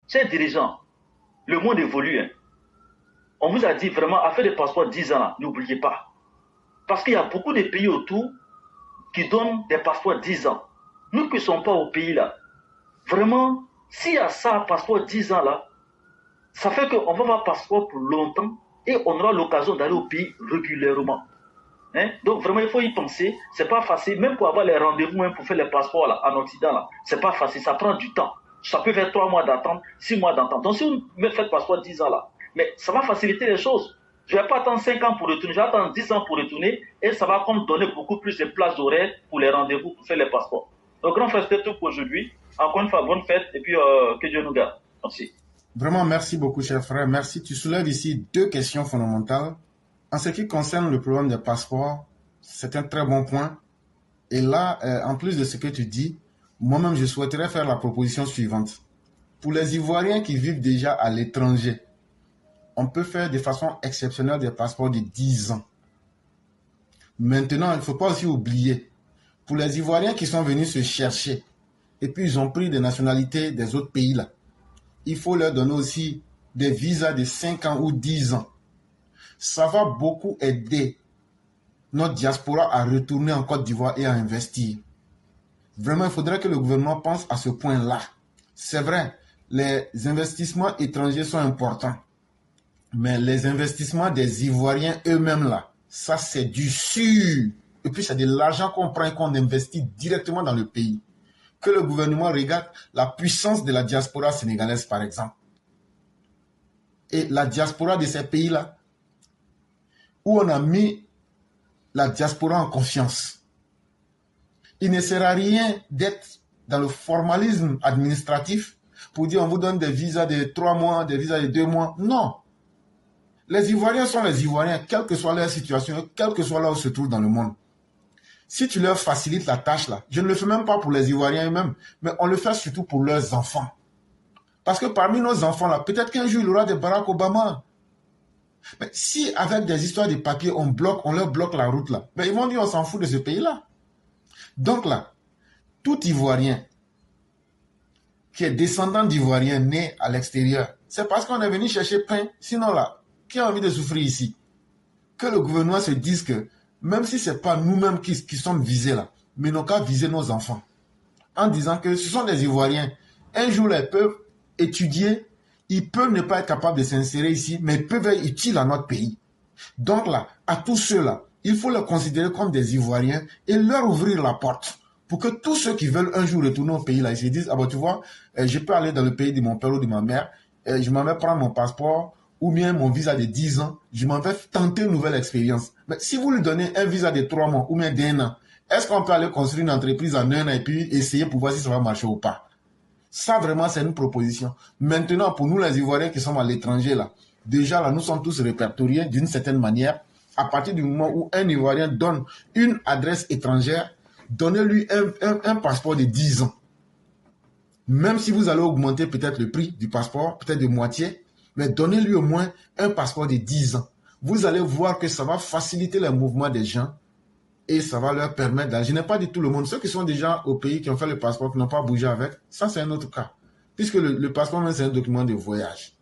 Chers dirigeants, le monde évolue. Hein. On vous a dit vraiment, à faire des passeports 10 ans, n'oubliez pas. Parce qu'il y a beaucoup de pays autour qui donnent des passeports 10 ans. Nous qui ne sommes pas au pays là, vraiment, s'il y a ça, passeport 10 ans là, ça fait qu'on va avoir passeport pour longtemps et on aura l'occasion d'aller au pays régulièrement. Hein? Donc vraiment, il faut y penser. C'est pas facile, même pour avoir les rendez-vous, même pour faire les passeports là, en Occident, là, c'est pas facile, ça prend du temps. Ça peut faire 3 mois d'attente, 6 mois d'attente. Donc si vous me faites passeport 10 ans là, mais ça va faciliter les choses. Je ne vais pas attendre 5 ans pour retourner, je vais attendre 10 ans pour retourner et ça va comme donner beaucoup plus de places horaires pour les rendez-vous, pour faire les passeports. Donc grand frère, c'était tout pour aujourd'hui. Encore une fois, bonne fête et puis que Dieu nous garde. Merci. Vraiment, merci beaucoup, cher frère. Merci. Tu soulèves ici deux questions fondamentales. En ce qui concerne le problème des passeports, c'est un très bon point. Et là, en plus de ce que tu dis, moi-même, je souhaiterais faire la proposition suivante. Pour les Ivoiriens qui vivent déjà à l'étranger, on peut faire de façon exceptionnelle des passeports de 10 ans. Maintenant, il ne faut pas aussi oublier, pour les Ivoiriens qui sont venus se chercher, et puis ils ont pris des nationalités des autres pays là, il faut leur donner aussi des visas de 5 ans ou 10 ans. Ça va beaucoup aider notre diaspora à retourner en Côte d'Ivoire et à investir. Vraiment, il faudrait que le gouvernement pense à ce point-là. C'est vrai, les investissements étrangers sont importants. Mais les investissements des Ivoiriens eux-mêmes là, ça c'est du sûr. Et puis c'est de l'argent qu'on prend et qu'on investit directement dans le pays. Que le gouvernement regarde la puissance de la diaspora sénégalaise par exemple. Et la diaspora de ces pays-là, où on a mis la diaspora en confiance. Il ne sert à rien d'être dans le formalisme administratif pour dire on vous donne des visas de 3 mois, des visas de 2 mois. Non. Les Ivoiriens sont les Ivoiriens, quelle que soit leur situation, quel que soit là où ils se trouvent dans le monde. Si tu leur facilites la tâche là, je ne le fais même pas pour les Ivoiriens eux-mêmes, mais on le fait surtout pour leurs enfants. Parce que parmi nos enfants là, peut-être qu'un jour il y aura des Barack Obama. Mais si avec des histoires de papier, on leur bloque la route là, ben ils vont dire on s'en fout de ce pays-là. Donc là, tout Ivoirien qui est descendant d'Ivoiriens nés à l'extérieur, c'est parce qu'on est venu chercher pain. Sinon là, qui a envie de souffrir ici? Que le gouvernement se dise que même si ce n'est pas nous-mêmes qui sommes visés là, mais nous qu'à viser nos enfants. En disant que ce sont des Ivoiriens. Un jour, ils peuvent étudier, ils peuvent ne pas être capables de s'insérer ici, mais ils peuvent être utiles à notre pays. Donc là, à tous ceux-là, il faut les considérer comme des Ivoiriens et leur ouvrir la porte pour que tous ceux qui veulent un jour retourner au pays là, ils se disent, ah ben tu vois, je peux aller dans le pays de mon père ou de ma mère, je m'en vais prendre mon passeport ou bien mon visa de 10 ans, je m'en vais tenter une nouvelle expérience. Mais si vous lui donnez un visa de 3 mois ou bien d'1 an, est-ce qu'on peut aller construire une entreprise en 1 an et puis essayer pour voir si ça va marcher ou pas? Ça vraiment c'est une proposition. Maintenant pour nous les Ivoiriens qui sommes à l'étranger là, déjà là nous sommes tous répertoriés d'une certaine manière. À partir du moment où un Ivoirien donne une adresse étrangère, donnez-lui un passeport de 10 ans. Même si vous allez augmenter peut-être le prix du passeport, peut-être de moitié, mais donnez-lui au moins un passeport de 10 ans. Vous allez voir que ça va faciliter le mouvement des gens et ça va leur permettre d'aller. Je n'ai pas dit tout le monde. Ceux qui sont déjà au pays, qui ont fait le passeport, qui n'ont pas bougé avec, ça c'est un autre cas. Puisque le passeport, c'est un document de voyage.